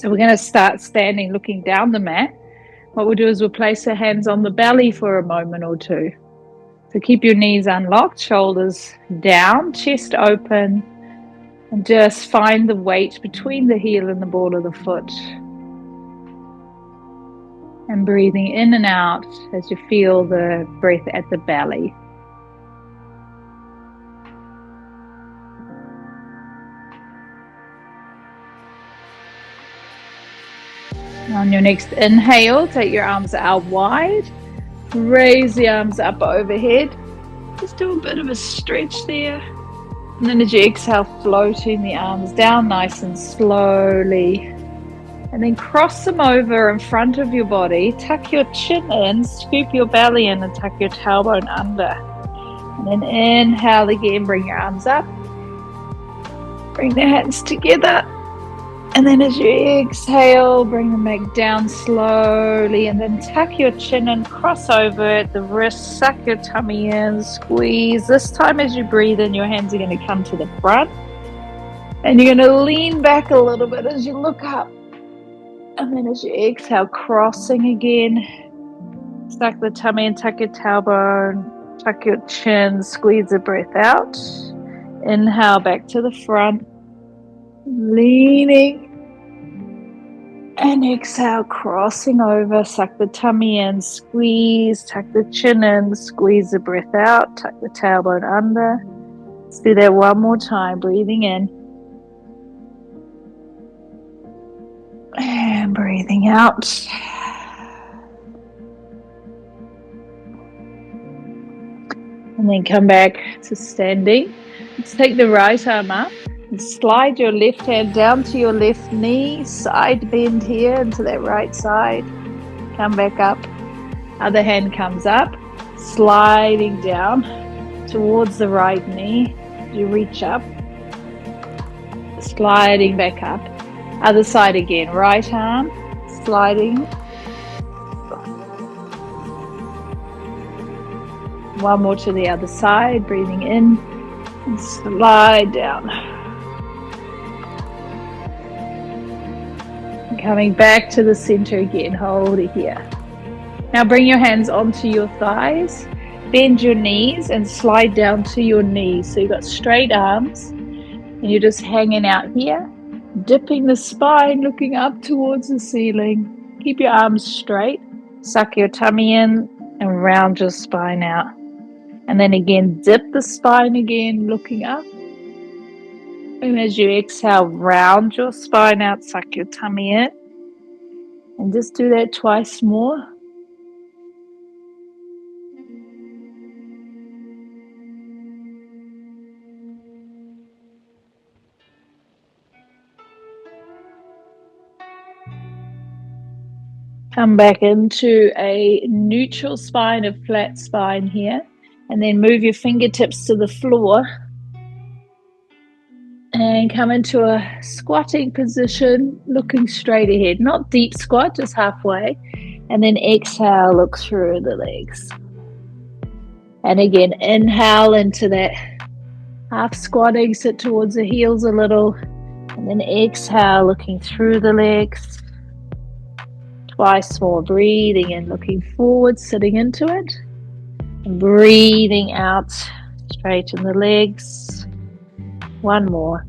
So we're going to start standing, looking down the mat. What we'll do is we'll place our hands on the belly for a moment or two. So keep your knees unlocked, shoulders down, chest open, and just find the weight between the heel and the ball of the foot. And breathing in and out as you feel the breath at the belly. On your next inhale, take your arms out wide. Raise the arms up overhead. Just do a bit of a stretch there. And then as you exhale, floating the arms down nice and slowly. And then cross them over in front of your body. Tuck your chin in, scoop your belly in, and tuck your tailbone under. And then inhale again, bring your arms up. Bring the hands together. And then as you exhale, bring them back down slowly. And then tuck your chin and cross over at the wrist. Suck your tummy in, squeeze. This time as you breathe in, your hands are going to come to the front. And you're going to lean back a little bit as you look up. And then as you exhale, crossing again. Suck the tummy and tuck your tailbone. Tuck your chin, squeeze the breath out. Inhale back to the front. Leaning. And exhale, crossing over. Suck the tummy in, squeeze. Tuck the chin in, squeeze the breath out. Tuck the tailbone under. Let's do that one more time. Breathing in. And breathing out. And then come back to standing. Let's take the right arm up and slide your left hand down to your left knee. Side bend here into that right side. Come back up. Other hand comes up, sliding down towards the right knee. You reach up, sliding back up. Other side again. Right arm, sliding. One more to the other side, breathing in and slide down. And coming back to the center again, hold it here. Now bring your hands onto your thighs, bend your knees and slide down to your knees. So you've got straight arms and you're just hanging out here, dipping the spine, looking up towards the ceiling. Keep your arms straight, suck your tummy in and round your spine out. And then again, dip the spine again, looking up. And as you exhale, round your spine out, suck your tummy in. And just do that twice more. Come back into a neutral spine, a flat spine here. And then move your fingertips to the floor. And come into a squatting position, looking straight ahead. Not deep squat, just halfway. And then exhale, look through the legs. And again, inhale into that half squatting, sit towards the heels a little. And then exhale, looking through the legs. Twice more, breathing in, looking forward, sitting into it. And breathing out, straighten the legs. One more.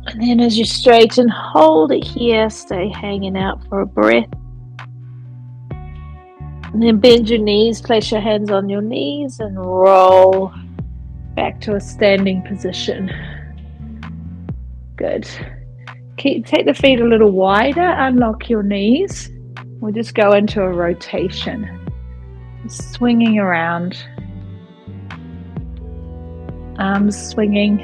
And then as you straighten, hold it here, stay hanging out for a breath. And then bend your knees, place your hands on your knees and roll back to a standing position. Good. Take the feet a little wider, unlock your knees. We'll just go into a rotation, swinging around, arms swinging.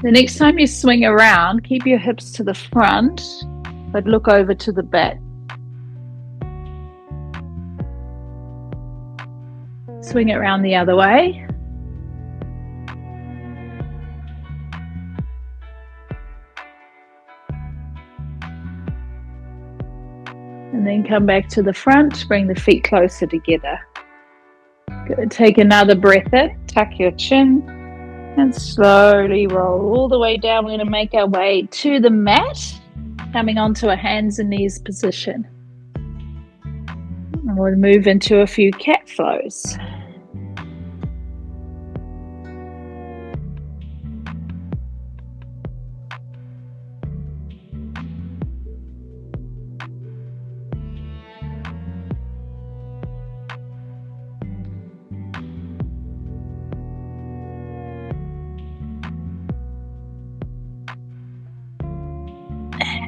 The next time you swing around, keep your hips to the front, but look over to the back. Swing it around the other way. And then come back to the front, bring the feet closer together. Good. Take another breath in, tuck your chin, and slowly roll all the way down. We're going to make our way to the mat, coming onto a hands and knees position. And we'll move into a few cat flows.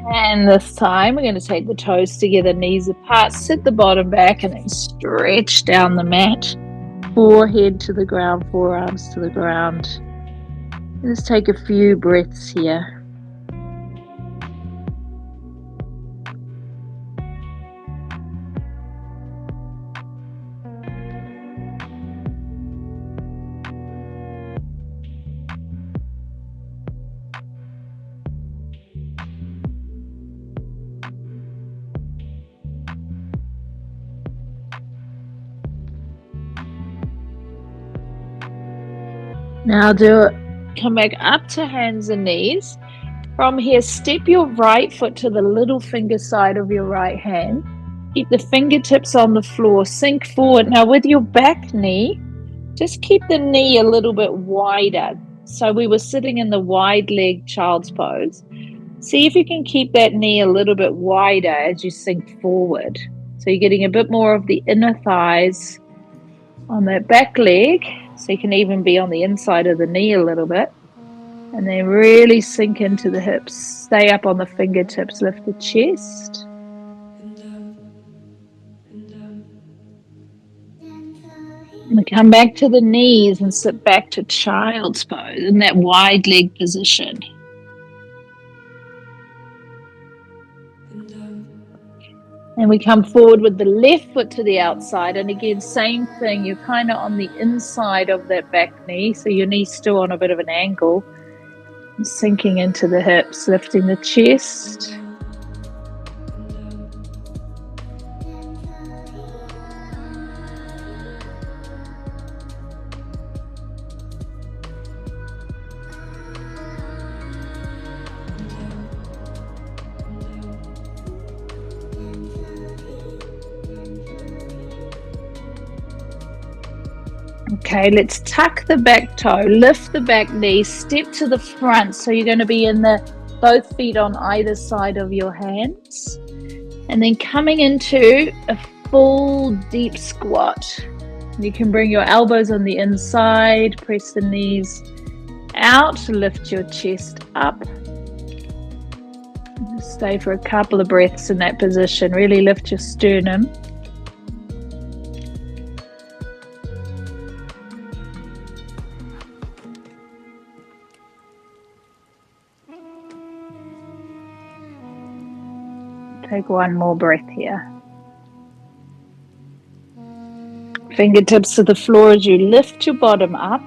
And this time we're going to take the toes together, knees apart, sit the bottom back, and then stretch down the mat. Forehead to the ground, forearms to the ground. Just take a few breaths here. Now come back up to hands and knees. From here, step your right foot to the little finger side of your right hand. Keep the fingertips on the floor, sink forward. Now with your back knee, just keep the knee a little bit wider. So we were sitting in the wide leg child's pose. See if you can keep that knee a little bit wider as you sink forward. So you're getting a bit more of the inner thighs on that back leg. So you can even be on the inside of the knee a little bit. And then really sink into the hips. Stay up on the fingertips. Lift the chest. And come back to the knees and sit back to child's pose in that wide leg position. And we come forward with the left foot to the outside. And again, same thing. You're kind of on the inside of that back knee. So your knee's still on a bit of an angle. And sinking into the hips, lifting the chest. Okay, let's tuck the back toe, lift the back knee, step to the front. So you're going to be in both feet on either side of your hands. And then coming into a full deep squat. You can bring your elbows on the inside, press the knees out, lift your chest up. Just stay for a couple of breaths in that position. Really lift your sternum. Take one more breath here. Fingertips to the floor as you lift your bottom up.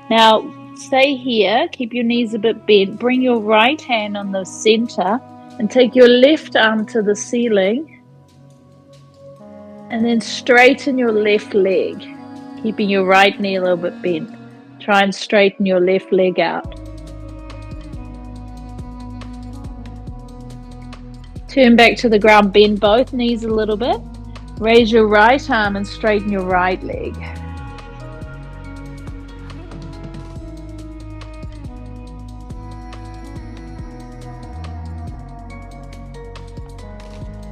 Now stay here, keep your knees a bit bent. Bring your right hand on the center and take your left arm to the ceiling. And then straighten your left leg, keeping your right knee a little bit bent. Try and straighten your left leg out. Turn back to the ground, bend both knees a little bit. Raise your right arm and straighten your right leg.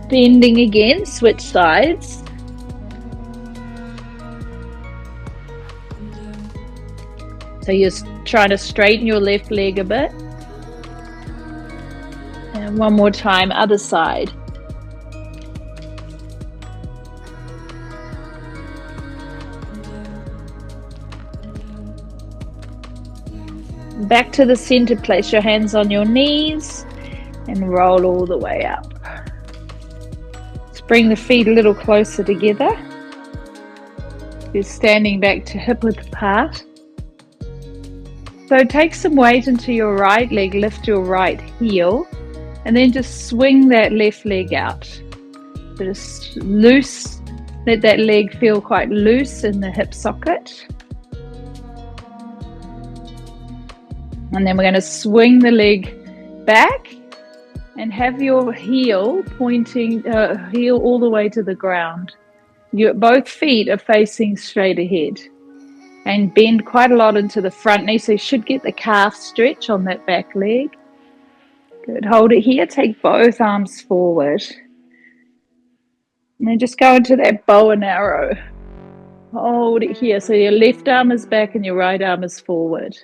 Bending again, switch sides. So you're trying to straighten your left leg a bit. And one more time, other side. Back to the center, place your hands on your knees and roll all the way up. Let's bring the feet a little closer together. You're standing back to hip width apart. So take some weight into your right leg, lift your right heel, and then just swing that left leg out. So just loose, let that leg feel quite loose in the hip socket. And then we're going to swing the leg back and have your heel pointing, heel all the way to the ground. Both feet are facing straight ahead. And bend quite a lot into the front knee, so you should get the calf stretch on that back leg. Good, hold it here, take both arms forward. And then just go into that bow and arrow. Hold it here, so your left arm is back and your right arm is forward.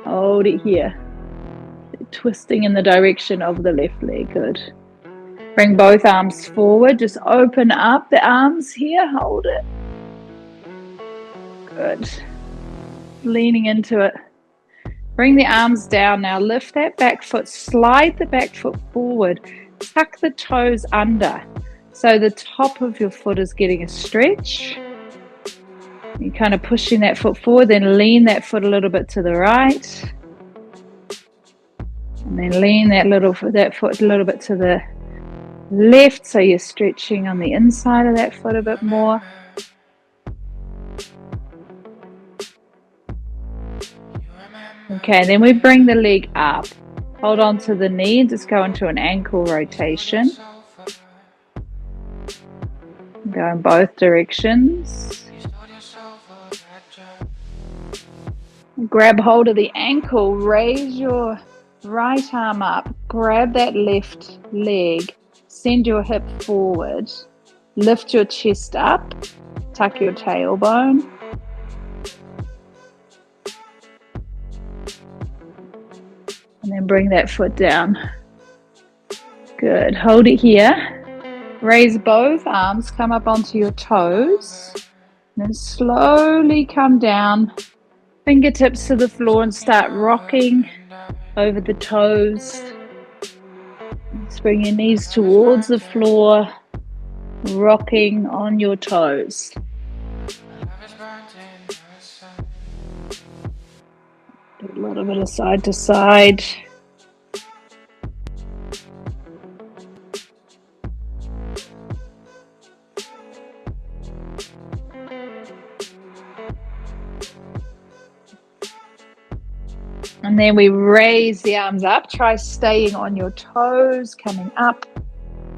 Hold it here. Twisting in the direction of the left leg, good. Bring both arms forward, just open up the arms here, hold it. Good. Leaning into it. Bring the arms down now, lift that back foot, slide the back foot forward, tuck the toes under. So the top of your foot is getting a stretch. You're kind of pushing that foot forward, then lean that foot a little bit to the right. And then lean that foot a little bit to the left, so you're stretching on the inside of that foot a bit more. Okay, then we bring the leg up. Hold on to the knee and just go into an ankle rotation. Go in both directions. Grab hold of the ankle, raise your right arm up, grab that left leg, send your hip forward, lift your chest up, tuck your tailbone. And then bring that foot down. Good, hold it here. Raise both arms, come up onto your toes. And then slowly come down, fingertips to the floor and start rocking over the toes. Just bring your knees towards the floor, rocking on your toes. Do a little bit of side to side. And then we raise the arms up. Try staying on your toes, coming up,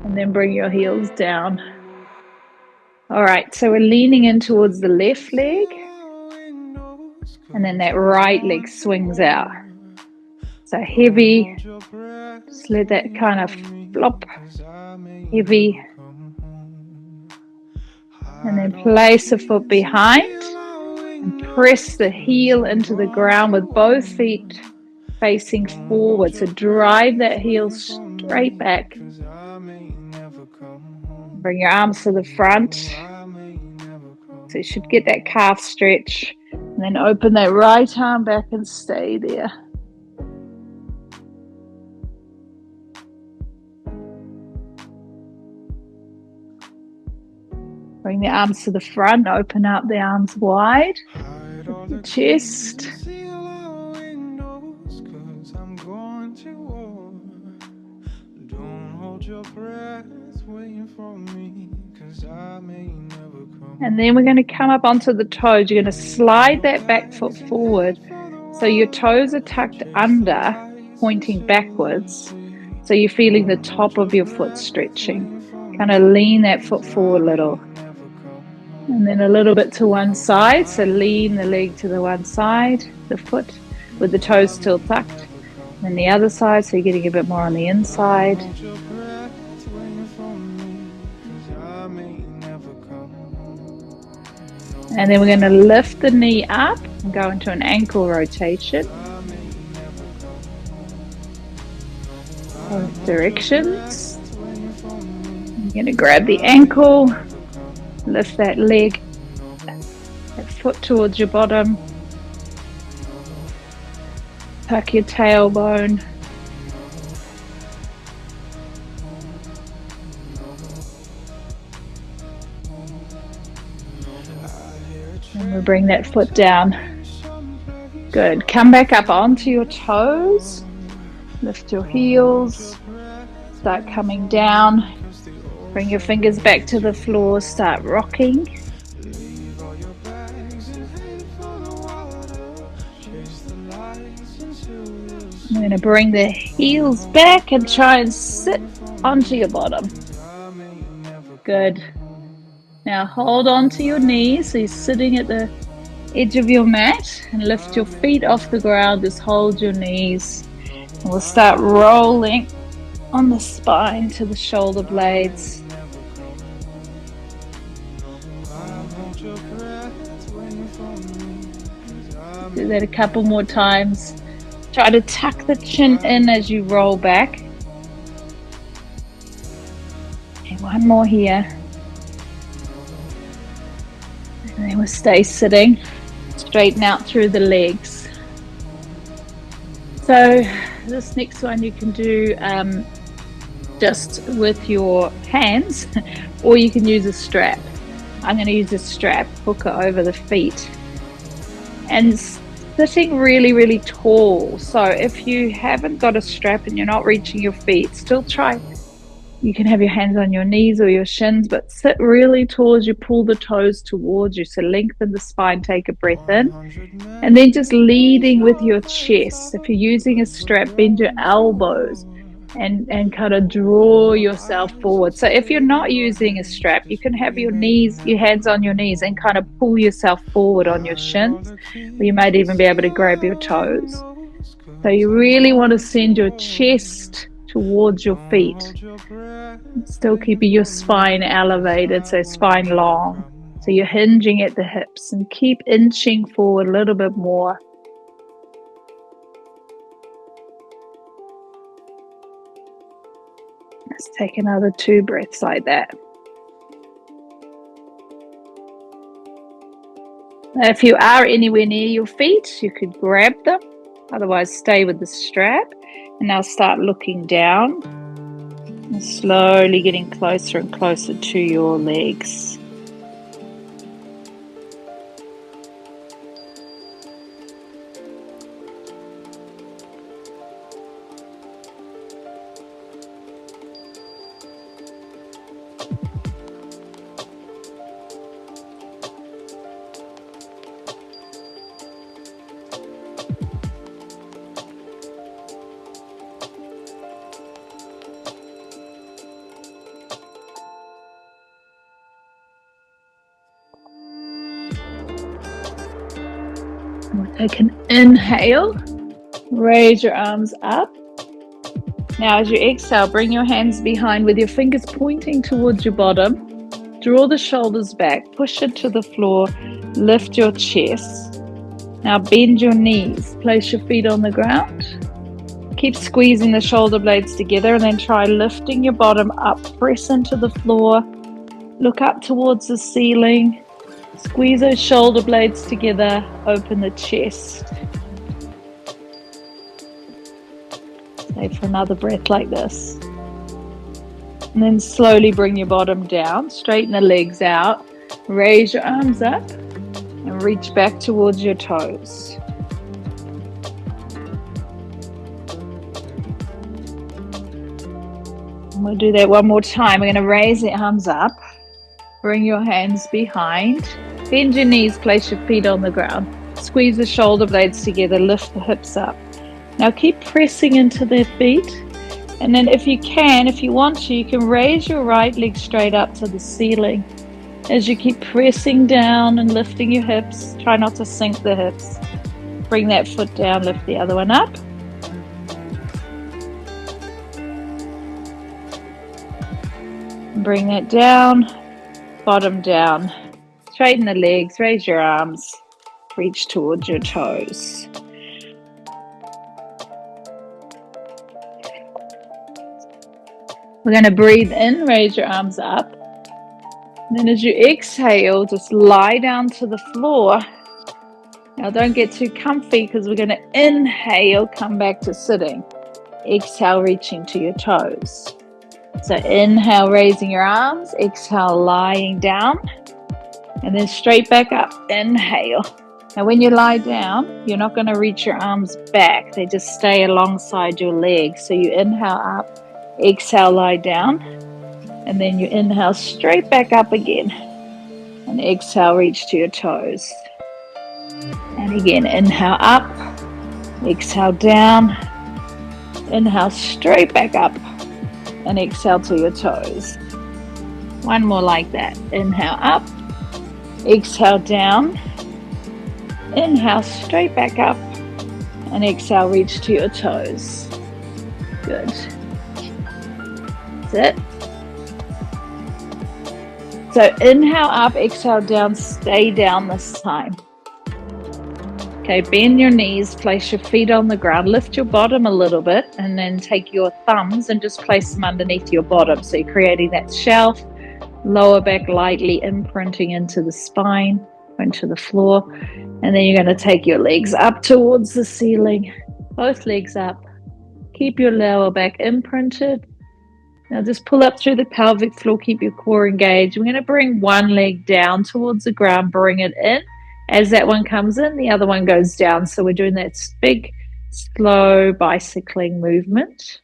and then bring your heels down. All right, so we're leaning in towards the left leg, and then that right leg swings out. So heavy, just let that kind of flop, heavy. And then place a foot behind. And press the heel into the ground with both feet facing forward. So drive that heel straight back. Bring your arms to the front. So you should get that calf stretch. And then open that right arm back and stay there. Bring the arms to the front, open up the arms wide, the chest. And then we're going to come up onto the toes. You're going to slide that back foot forward. So your toes are tucked under, pointing backwards. So you're feeling the top of your foot stretching. Kind of lean that foot forward a little. And then a little bit to one side, so lean the leg to the one side, the foot, with the toes still tucked. And then the other side, so you're getting a bit more on the inside. And then we're going to lift the knee up and go into an ankle rotation. Both directions. You're going to grab the ankle. Lift that leg, that foot towards your bottom. Tuck your tailbone. And we'll bring that foot down. Good. Come back up onto your toes. Lift your heels. Start coming down. Bring your fingers back to the floor. Start rocking. I'm going to bring the heels back and try and sit onto your bottom. Good. Now hold on to your knees. So you're sitting at the edge of your mat and lift your feet off the ground. Just hold your knees. And we'll start rolling on the spine to the shoulder blades. Do that a couple more times. Try to tuck the chin in as you roll back. Okay, one more here. And then we'll stay sitting. Straighten out through the legs. So this next one you can do just with your hands, or you can use a strap. I'm going to use a strap, hook it over the feet. And sitting really, really tall. So if you haven't got a strap and you're not reaching your feet, still try. You can have your hands on your knees or your shins, but sit really tall as you pull the toes towards you. So lengthen the spine, take a breath in. And then just leading with your chest. If you're using a strap, bend your elbows and kind of draw yourself forward. So if you're not using a strap, you can have your hands on your knees and kind of pull yourself forward on your shins, or you might even be able to grab your toes. So you really want to send your chest towards your feet, still keeping your spine elevated, so spine long. So you're hinging at the hips and keep inching forward a little bit more. Let's take another 2 breaths like that. Now, if you are anywhere near your feet, you could grab them. Otherwise, stay with the strap. And now start looking down and slowly getting closer and closer to your legs. We'll take an inhale, raise your arms up. Now as you exhale, bring your hands behind with your fingers pointing towards your bottom. Draw the shoulders back, push it to the floor, lift your chest. Now bend your knees, place your feet on the ground. Keep squeezing the shoulder blades together and then try lifting your bottom up, press into the floor, look up towards the ceiling. Squeeze those shoulder blades together, open the chest. Stay for another breath like this. And then slowly bring your bottom down, straighten the legs out, raise your arms up and reach back towards your toes. And we'll do that one more time. We're going to raise the arms up, bring your hands behind. Bend your knees, place your feet on the ground. Squeeze the shoulder blades together, lift the hips up. Now keep pressing into the feet. And then if you want to, you can raise your right leg straight up to the ceiling. As you keep pressing down and lifting your hips, try not to sink the hips. Bring that foot down, lift the other one up. Bring that down, bottom down. Straighten the legs, raise your arms, reach towards your toes. We're going to breathe in, raise your arms up. And then as you exhale, just lie down to the floor. Now don't get too comfy because we're going to inhale, come back to sitting. Exhale, reaching to your toes. So inhale, raising your arms. Exhale, lying down. And then straight back up, inhale. Now when you lie down, you're not going to reach your arms back. They just stay alongside your legs. So you inhale up, Exhale, lie down. And then you inhale straight back up again. And exhale, reach to your toes. And again, inhale up. Exhale down. Inhale straight back up. And exhale to your toes. One more like that. Inhale up. Exhale down. Inhale straight back up. And exhale, reach to your toes. Good. That's it. So inhale up, exhale down, stay down this time. Okay, bend your knees, place your feet on the ground, lift your bottom a little bit, and then take your thumbs and just place them underneath your bottom. So you're creating that shelf, lower back lightly imprinting into the spine, into the floor. And then you're going to take your legs up towards the ceiling, both legs up. Keep your lower back imprinted. Now just pull up through the pelvic floor, keep your core engaged. We're going to bring one leg down towards the ground, bring it in. As that one comes in, the other one goes down. So we're doing that big, slow bicycling movement.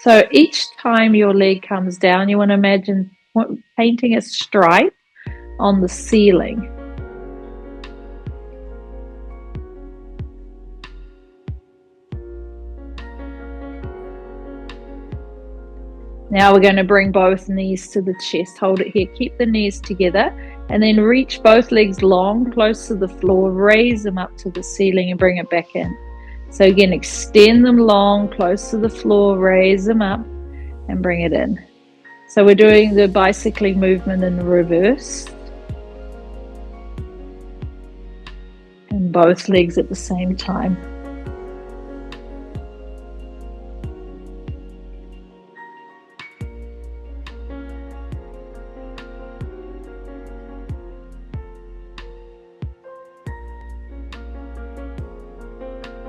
So each time your leg comes down, you want to imagine painting a stripe on the ceiling. Now we're going to bring both knees to the chest. Hold it here. Keep the knees together. And then reach both legs long, close to the floor. Raise them up to the ceiling and bring it back in. So again, extend them long, close to the floor. Raise them up and bring it in. So we're doing the bicycling movement in reverse. And both legs at the same time.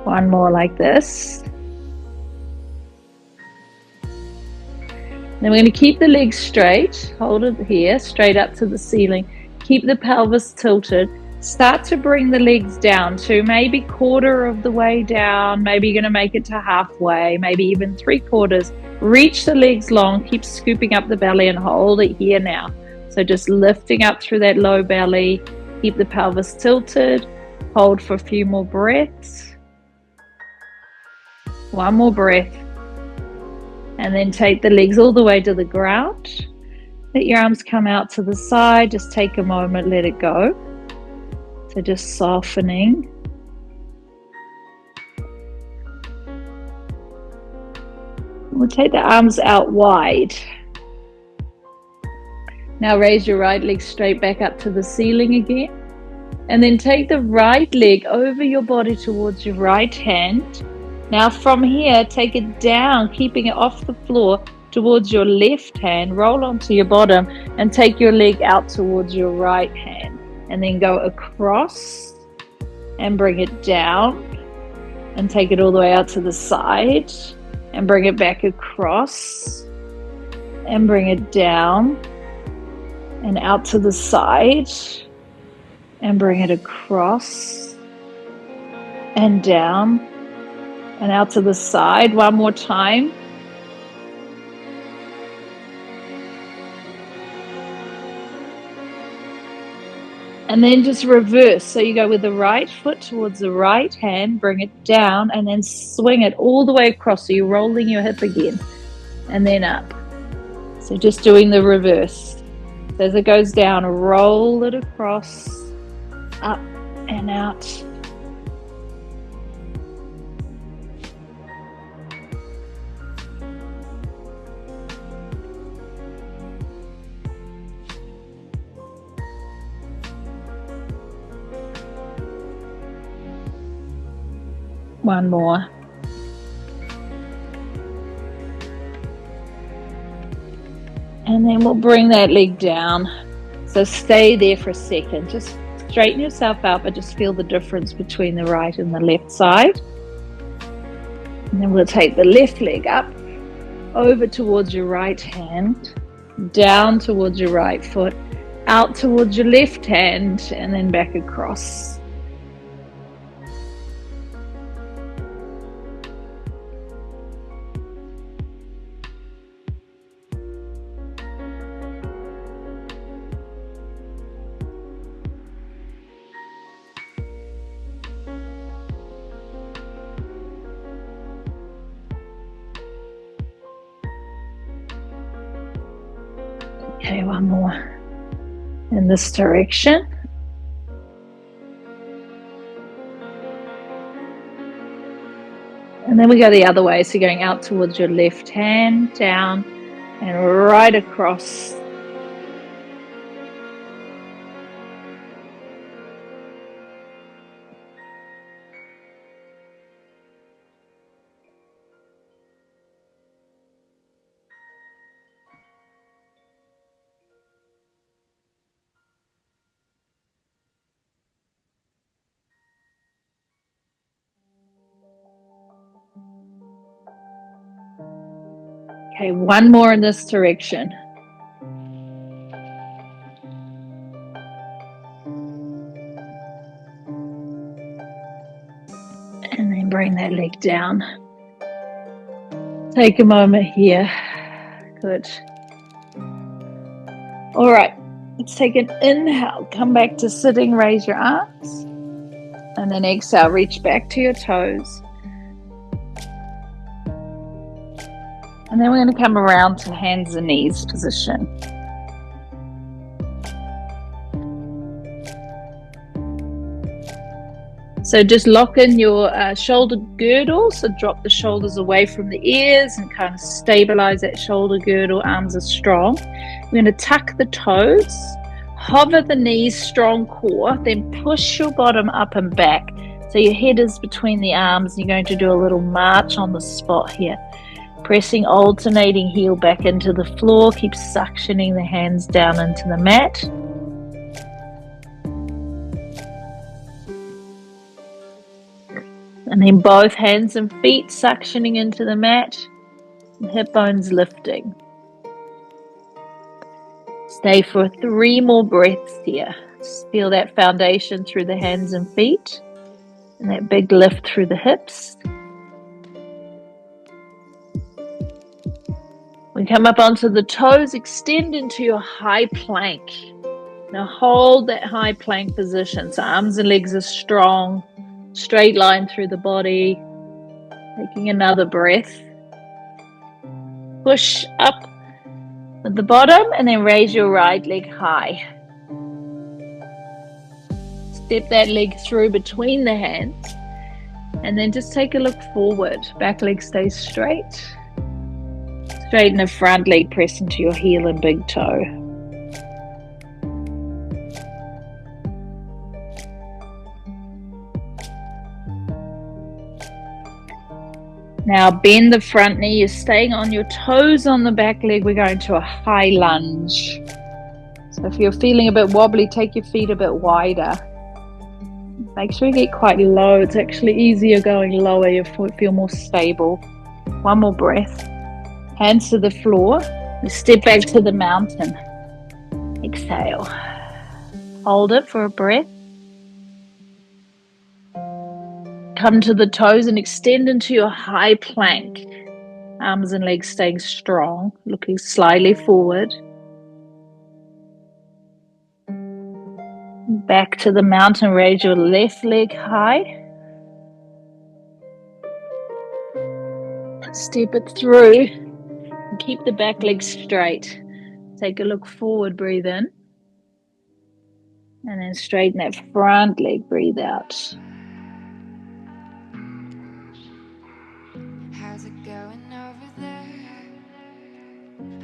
One more like this. Then we're going to keep the legs straight. Hold it here, straight up to the ceiling. Keep the pelvis tilted. Start to bring the legs down to maybe quarter of the way down. Maybe you're going to make it to halfway, maybe even 3/4. Reach the legs long. Keep scooping up the belly and hold it here now. So just lifting up through that low belly. Keep the pelvis tilted. Hold for a few more breaths. One more breath. And then take the legs all the way to the ground. Let your arms come out to the side. Just take a moment, let it go. So just softening. We'll take the arms out wide. Now raise your right leg straight back up to the ceiling again. And then take the right leg over your body towards your right hand. Now from here, take it down, keeping it off the floor towards your left hand. Roll onto your bottom and take your leg out towards your right hand. And then go across and bring it down. And take it all the way out to the side. And bring it back across. And bring it down. And out to the side. And bring it across. And down. And out to the side. One more time. And then just reverse. So you go with the right foot towards the right hand, bring it down, and then swing it all the way across. So you're rolling your hip again. And then up. So just doing the reverse. So as it goes down, roll it across, up and out. One more. And then we'll bring that leg down. So stay there for a second. Just straighten yourself out, but just feel the difference between the right and the left side. And then we'll take the left leg up, over towards your right hand, down towards your right foot, out towards your left hand and then back across. Okay, one more in this direction. And then we go the other way, so going out towards your left hand, down and right across. Okay, one more in this direction. And then bring that leg down. Take a moment here. Good. All right, let's take an inhale. Come back to sitting, raise your arms. And then exhale, reach back to your toes. And then we're going to come around to hands and knees position. So just lock in your shoulder girdle. So drop the shoulders away from the ears and kind of stabilize that shoulder girdle. Arms are strong. We're going to tuck the toes, hover the knees, strong core, then push your bottom up and back. So your head is between the arms. You're going to do a little march on the spot here. Pressing alternating heel back into the floor. Keep suctioning the hands down into the mat. And then both hands and feet suctioning into the mat. And hip bones lifting. Stay for 3 more breaths here. Just feel that foundation through the hands and feet. And that big lift through the hips. We come up onto the toes, extend into your high plank. Now hold that high plank position. So arms and legs are strong, straight line through the body. Taking another breath. Push up at the bottom and then raise your right leg high. Step that leg through between the hands and then just take a look forward. Back leg stays straight. Straighten the front leg, press into your heel and big toe. Now bend the front knee. You're staying on your toes on the back leg. We're going to a high lunge. So if you're feeling a bit wobbly, take your feet a bit wider. Make sure you get quite low. It's actually easier going lower. You feel more stable. One more breath. Hands to the floor. Step back to the mountain. Exhale. Hold it for a breath. Come to the toes and extend into your high plank. Arms and legs staying strong, looking slightly forward. Back to the mountain, raise your left leg high. Step it through. And keep the back leg straight. Take a look forward, breathe in. And then straighten that front leg, breathe out. How's it going over there?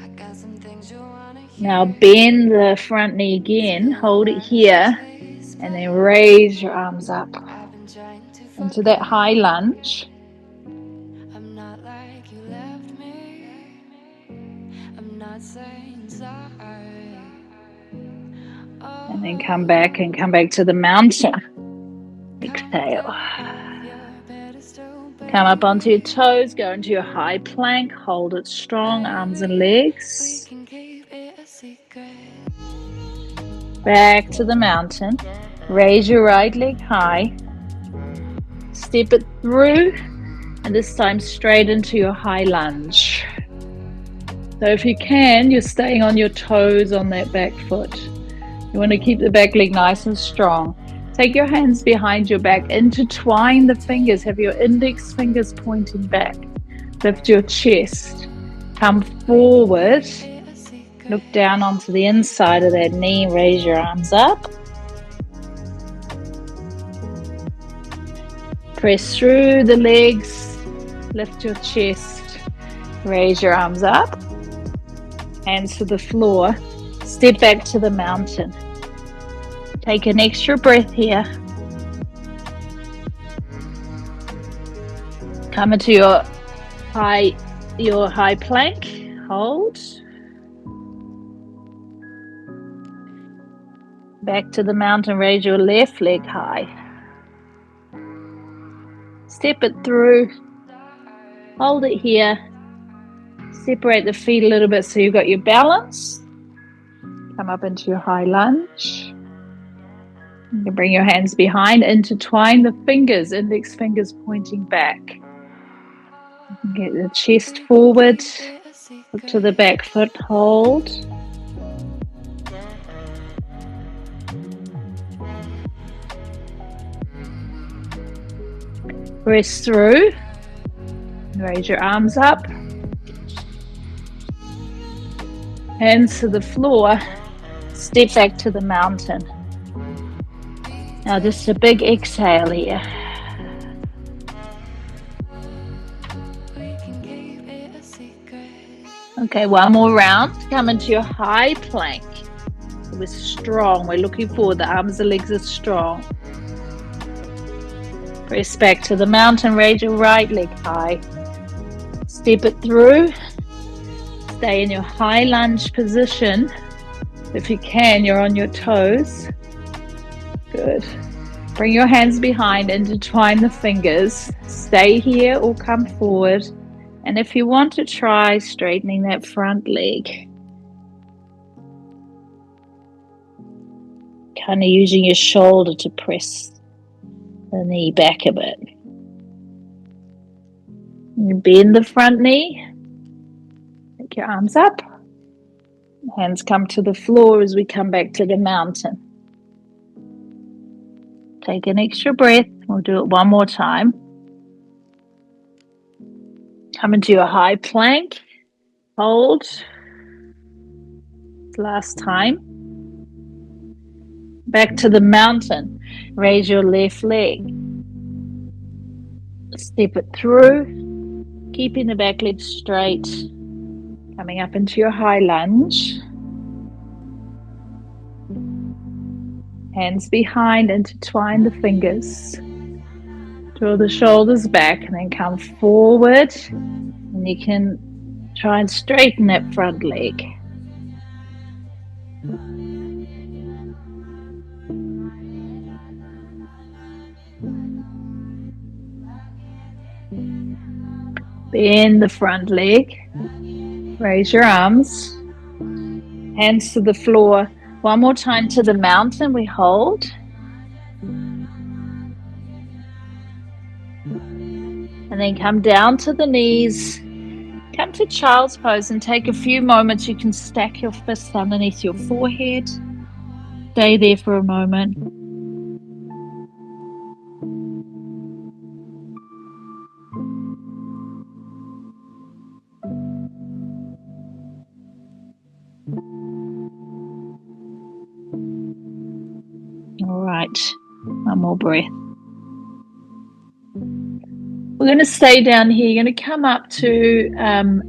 I got some things you wanna hear. Now bend the front knee again, hold it here, and then raise your arms up into that high lunge. I'm not like you left me. I'm not saying sorry. And then come back to the mountain. Exhale. Come up onto your toes, go into your high plank, hold it strong, arms and legs. Back to the mountain. Raise your right leg high. Step it through, and this time straight into your high lunge. So if you can, you're staying on your toes on that back foot. You want to keep the back leg nice and strong. Take your hands behind your back, intertwine the fingers, have your index fingers pointing back. Lift your chest, come forward, look down onto the inside of that knee, raise your arms up. Press through the legs, lift your chest, raise your arms up, hands to the floor, step back to the mountain. Take an extra breath here. Come into your high plank, hold. Back to the mountain, raise your left leg high. Step it through, hold it here. Separate the feet a little bit so you've got your balance. Come up into your high lunge. You can bring your hands behind, intertwine the fingers, index fingers pointing back. Get the chest forward, look to the back foot, hold. Press through, raise your arms up. Hands to the floor, step back to the mountain. Now just a big exhale here. Okay, one more round. Come into your high plank. We're strong, we're looking forward, the arms and legs are strong. Press back to the mountain, raise your right leg high. Step it through. Stay in your high lunge position. If you can, you're on your toes. Good. Bring your hands behind, intertwine the fingers. Stay here or come forward. And if you want to try straightening that front leg, kind of using your shoulder to press the knee back a bit. You bend the front knee. Take your arms up. Hands come to the floor as we come back to the mountain. Take an extra breath. We'll do it one more time. Come into your high plank. Hold. Last time. Back to the mountain. Raise your left leg. Step it through. Keeping the back leg straight. Coming up into your high lunge. Hands behind, intertwine the fingers. Draw the shoulders back and then come forward. And you can try and straighten that front leg. Bend the front leg. Raise your arms. Hands to the floor. One more time to the mountain. We hold. And then come down to the knees. Come to child's pose and take a few moments. You can stack your fists underneath your forehead. Stay there for a moment. All right, one more breath. We're going to stay down here. You're going to come up to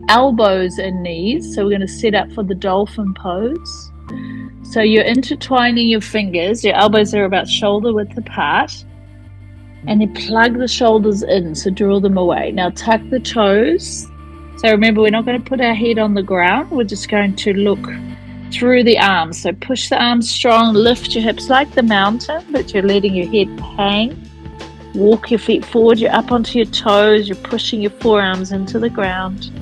elbows and knees. So we're going to set up for the dolphin pose. So you're intertwining your fingers. Your elbows are about shoulder width apart. And then plug the shoulders in. So draw them away. Now tuck the toes. So remember, we're not going to put our head on the ground. We're just going to look through the arms. So push the arms strong. Lift your hips like the mountain, but you're letting your head hang. Walk your feet forward, you're up onto your toes, you're pushing your forearms into the ground.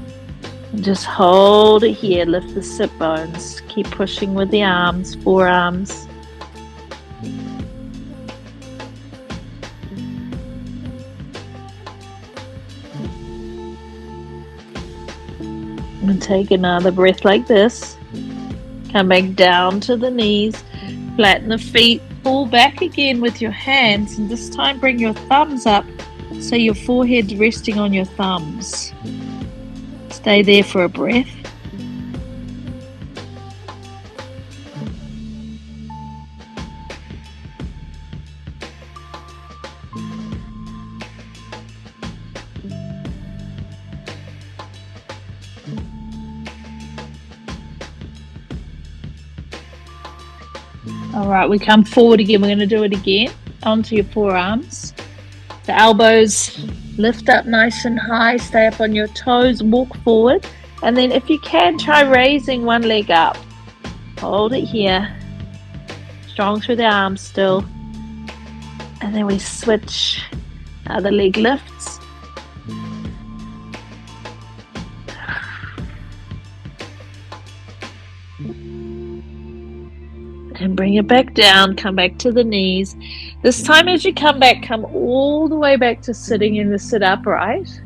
And just hold it here, lift the sit bones. Keep pushing with the arms, forearms. And take another breath like this. Come back down to the knees, flatten the feet, pull back again with your hands, and this time bring your thumbs up so your forehead's resting on your thumbs. Stay there for a breath. All right, we come forward again. We're going to do it again. Onto your forearms. The elbows lift up nice and high. Stay up on your toes. Walk forward. And then if you can, try raising one leg up. Hold it here. Strong through the arms still. And then we switch. Other leg lifts. And bring it back down, come back to the knees. This time as you come back, come all the way back to sitting in the sit upright.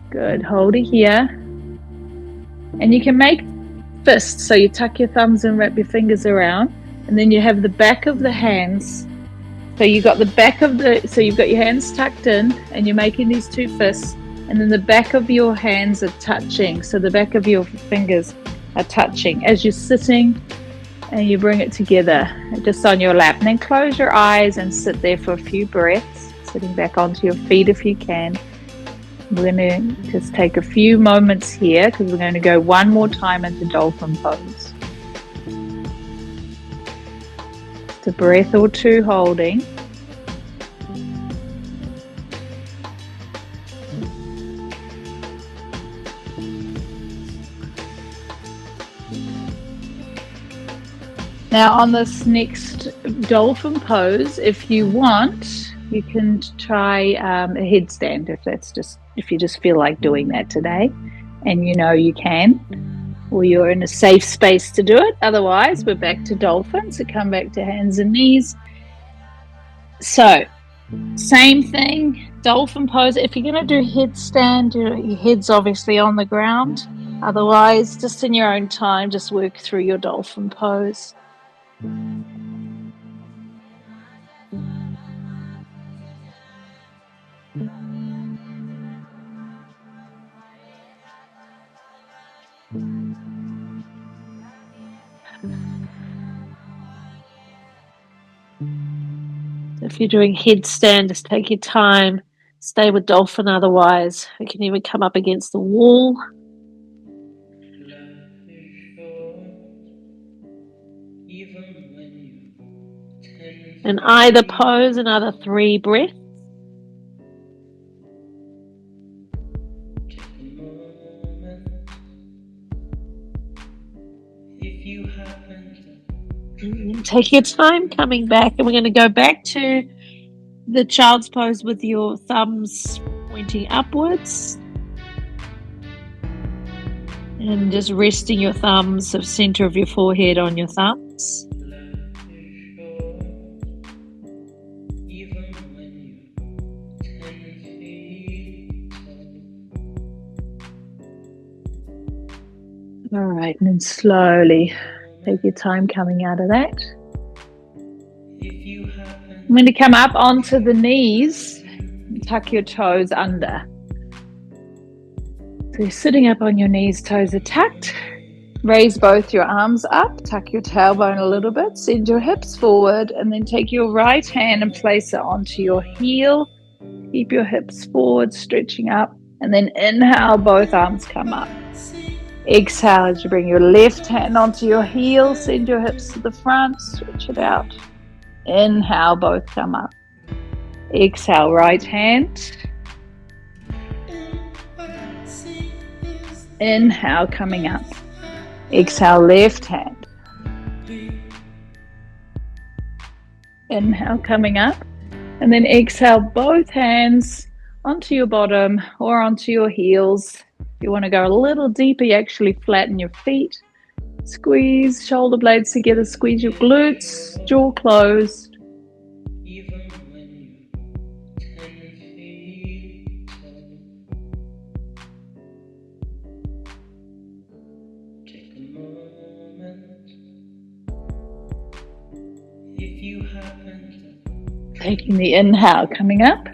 Good, hold it here. And you can make fists, so you tuck your thumbs and wrap your fingers around. And then you have the back of the hands. So you've got the back of so you've got your hands tucked in and you're making these two fists. And then the back of your hands are touching. So the back of your fingers are touching as you're sitting. And you bring it together just on your lap. And then close your eyes and sit there for a few breaths, sitting back onto your feet if you can. We're going to just take a few moments here because we're going to go one more time into dolphin pose. Just a breath or two holding. Now on this next dolphin pose, if you want, you can try a headstand if you just feel like doing that today, and you know you can, or you're in a safe space to do it. Otherwise, we're back to dolphin, so come back to hands and knees. So, same thing, dolphin pose. If you're going to do headstand, your head's obviously on the ground. Otherwise, just in your own time, just work through your dolphin pose. If you're doing headstand, just take your time. Stay with dolphin otherwise. We can even come up against the wall. In either pose, another 3 breaths. Take your time coming back, and we're going to go back to the child's pose with your thumbs pointing upwards. And just resting your thumbs, the center of your forehead on your thumbs. All right, and then slowly take your time coming out of that. I'm going to come up onto the knees and tuck your toes under. So you're sitting up on your knees, toes are tucked. Raise both your arms up, tuck your tailbone a little bit, send your hips forward, and then take your right hand and place it onto your heel. Keep your hips forward, stretching up, and then inhale, both arms come up. Exhale as you bring your left hand onto your heel, send your hips to the front, stretch it out. Inhale, both come up. Exhale, right hand. Inhale, coming up. Exhale, left hand. Inhale, coming up. And then exhale, both hands onto your bottom or onto your heels. If you want to go a little deeper, you actually flatten your feet. Squeeze shoulder blades together, squeeze your glutes, jaw closed. Taking the inhale, coming up.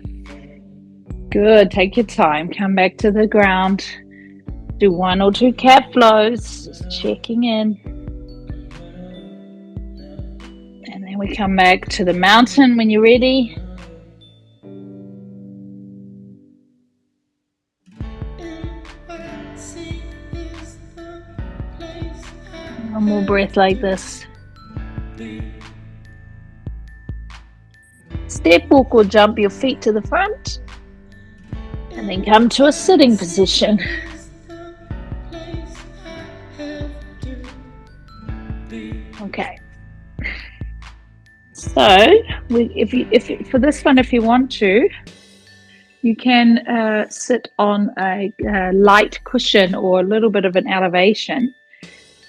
Good, take your time, come back to the ground. Do 1 or 2 cat flows, just checking in. And then we come back to the mountain when you're ready. One more breath like this. Step, walk or jump your feet to the front. And then come to a sitting position. Okay. So, for this one, if you want to, you can sit on a light cushion or a little bit of an elevation.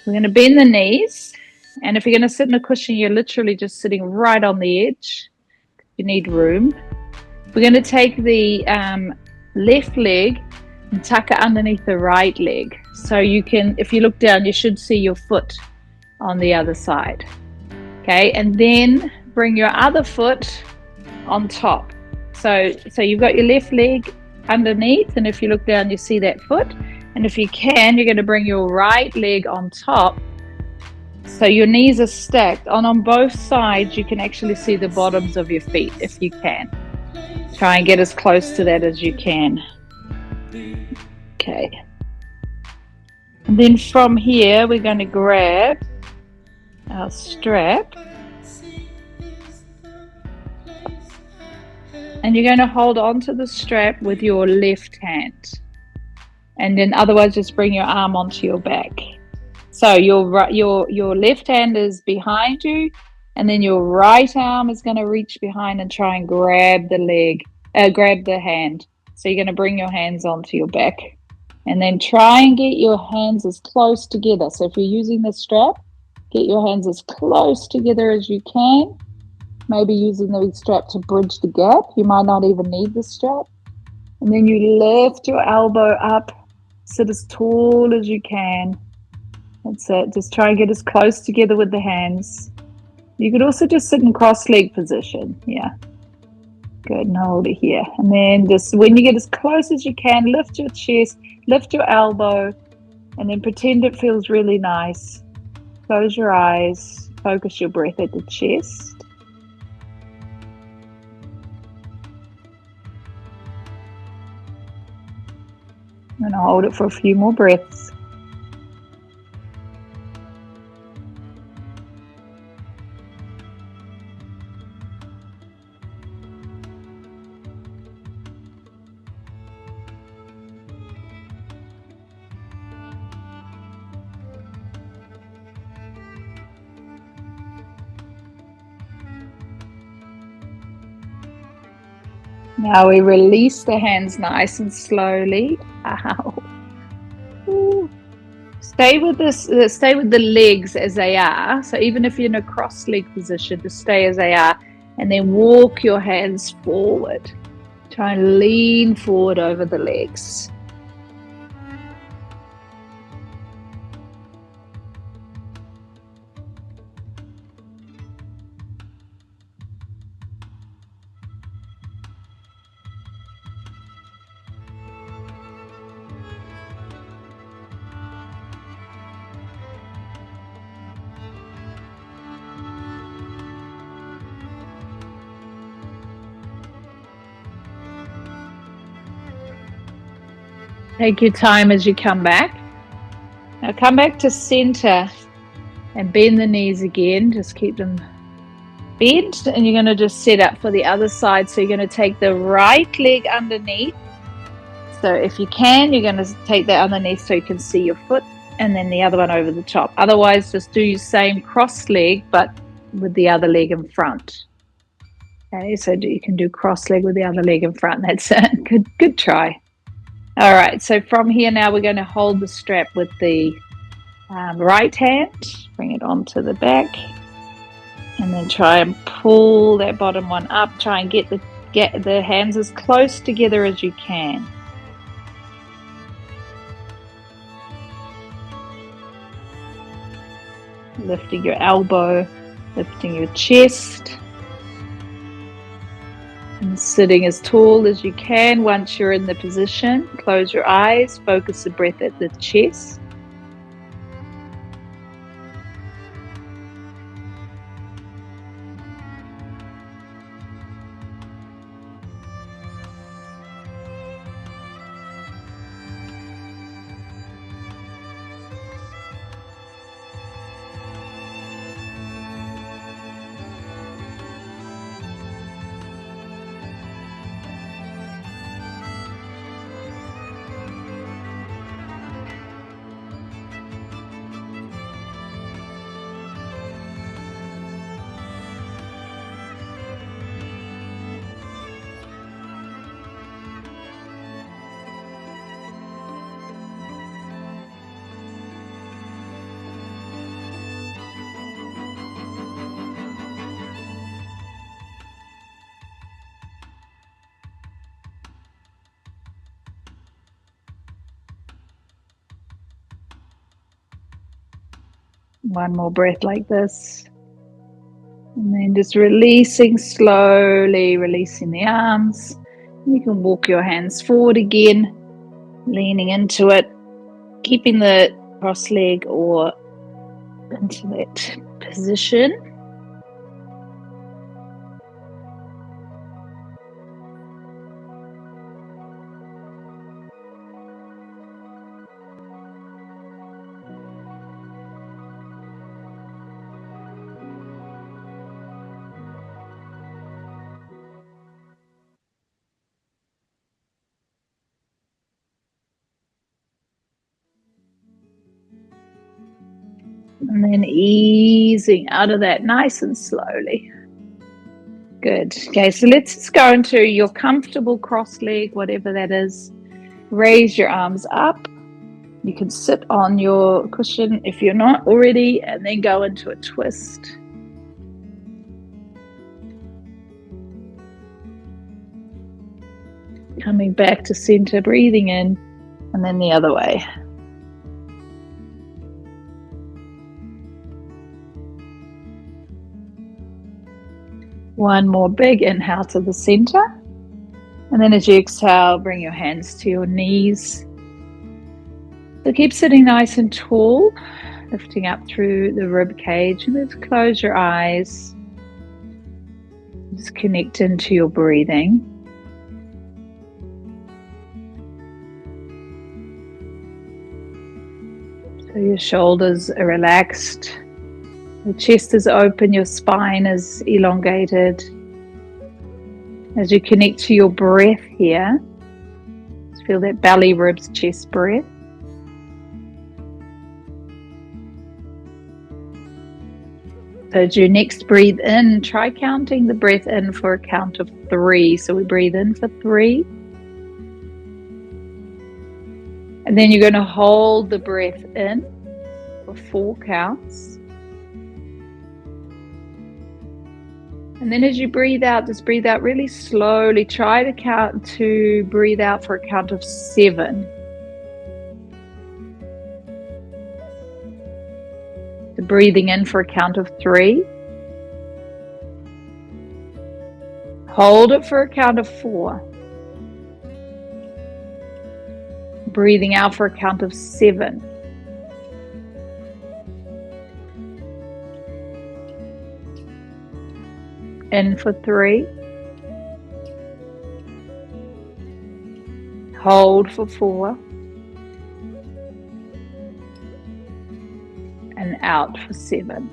We're going to bend the knees, and if you're going to sit in a cushion, you're literally just sitting right on the edge. You need room. We're going to take the left leg and tuck it underneath the right leg. So you can, if you look down, you should see your foot on the other side. Okay, and then bring your other foot on top. So you've got your left leg underneath, and if you look down, you see that foot. And if you can, you're going to bring your right leg on top. So your knees are stacked. On both sides, you can actually see the bottoms of your feet if you can. Try and get as close to that as you can. Okay. And then from here, we're going to grab our strap. And you're going to hold on to the strap with your left hand. And then otherwise, just bring your arm onto your back. So your left hand is behind you, and then your right arm is going to reach behind and try and grab the hand. So you're going to bring your hands onto your back, and then try and get your hands as close together. So if you're using the strap, get your hands as close together as you can. Maybe using the strap to bridge the gap. You might not even need the strap. And then you lift your elbow up, sit as tall as you can. That's it. Just try and get as close together with the hands. You could also just sit in cross-leg position. Yeah. Good. And hold it here. And then just when you get as close as you can, lift your chest, lift your elbow, and then pretend it feels really nice. Close your eyes. Focus your breath at the chest. And I'll hold it for a few more breaths. Now we release the hands nice and slowly. Ow. Ooh. Stay with this. Stay with the legs as they are. So even if you're in a cross-leg position, just stay as they are, and then walk your hands forward. Try and lean forward over the legs. Take your time as you come back. Now come back to center and bend the knees again. Just keep them bent, and you're going to just set up for the other side. So you're going to take the right leg underneath. So if you can, you're going to take that underneath so you can see your foot, and then the other one over the top. Otherwise, just do your same cross leg, but with the other leg in front. Okay, so you can do cross leg with the other leg in front. That's it. Good try. All right, so from here now we're going to hold the strap with the Right hand, bring it onto the back, and then try and pull that bottom one up. Try and get the hands as close together as you can. Lifting your elbow, lifting your chest, and sitting as tall as you can. Once you're in the position, close your eyes, focus the breath at the chest. One more breath like this. And then just releasing slowly, releasing the arms. You can walk your hands forward again, leaning into it, keeping the cross leg or into that position. And then easing out of that nice and slowly. Good. Okay, so let's just go into your comfortable cross leg, whatever that is. Raise your arms up. You can sit on your cushion if you're not already, and then go into a twist. Coming back to center, breathing in, and then the other way. One more big inhale to the center. And then as you exhale, bring your hands to your knees. So keep sitting nice and tall, lifting up through the rib cage. And let's close your eyes. Just connect into your breathing. So your shoulders are relaxed. The chest is open, your spine is elongated. As you connect to your breath here, just feel that belly, ribs, chest breath. So as you next breathe in, try counting the breath in for a count of 3. So we breathe in for 3. And then you're going to hold the breath in for 4 counts. And then as you breathe out, just breathe out really slowly. Try to breathe out for a count of 7. So breathing in for a count of 3. Hold it for a count of 4. Breathing out for a count of 7. In for 3. Hold for 4. And out for 7.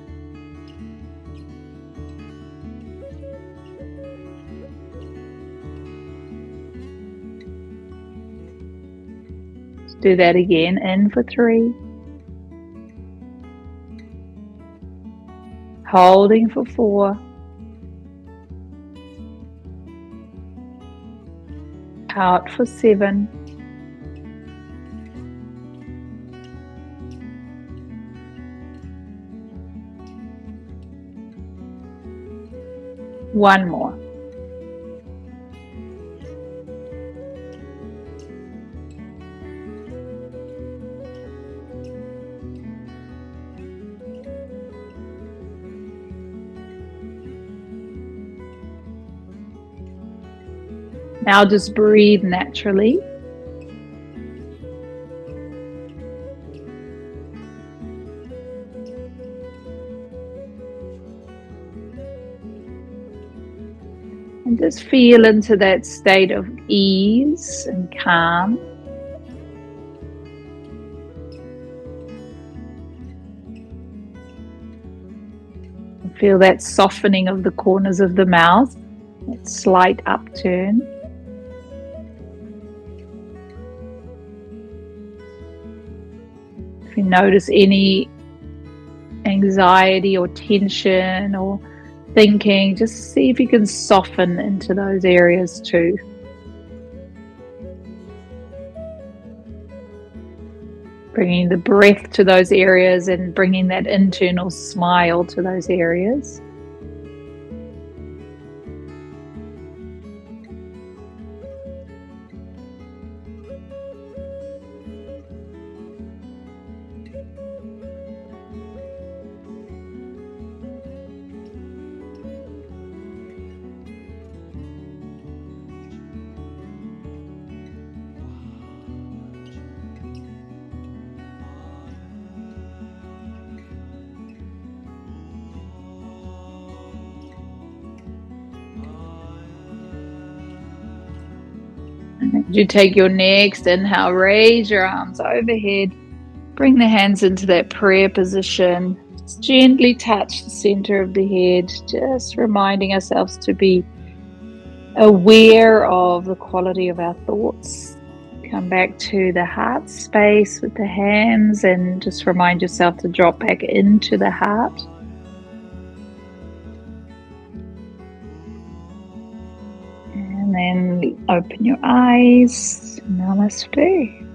Let's do that again. In for 3. Holding for 4. Out for 7. One more. Now just breathe naturally. And just feel into that state of ease and calm. And feel that softening of the corners of the mouth, that slight upturn. If you notice any anxiety or tension or thinking, just see if you can soften into those areas too. Bringing the breath to those areas and bringing that internal smile to those areas. As you take your next inhale, raise your arms overhead. Bring the hands into that prayer position. Just gently touch the center of the head, just reminding ourselves to be aware of the quality of our thoughts. Come back to the heart space with the hands and just remind yourself to drop back into the heart. And then open your eyes. Namaste.